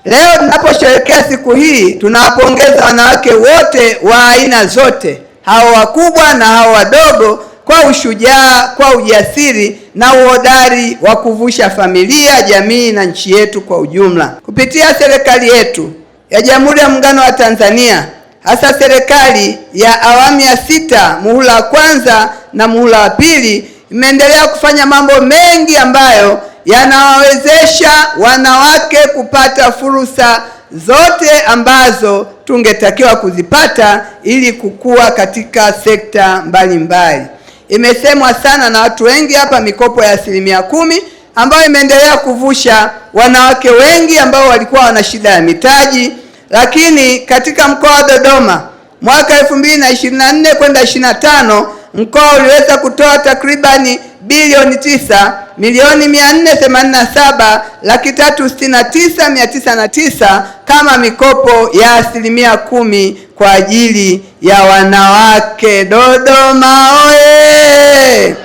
Leo tunaposherehekea siku hii, tunawapongeza wanawake wote wa aina zote, hao wakubwa na hao wadogo, kwa ushujaa, kwa ujasiri na uhodari wa kuvusha familia, jamii na nchi yetu kwa ujumla. Kupitia serikali yetu ya Jamhuri ya Muungano wa Tanzania, hasa serikali ya awamu ya 6 muhula wa kwanza na muhula wa pili, imeendelea kufanya mambo mengi ambayo yanawawezesha wanawake kupata fursa zote ambazo tungetakiwa kuzipata ili kukua katika sekta mbalimbali. Imesemwa sana na watu wengi hapa mikopo ya 10% ambayo imeendelea kuvusha wanawake wengi ambao walikuwa wana shida ya mitaji. Lakini katika mkoa wa Dodoma mwaka 2024 kwenda 25, mkoa uliweza kutoa takribani bilioni 9,487,369,909 kama mikopo ya 10% kwa ajili ya wanawake. Dodoma oye!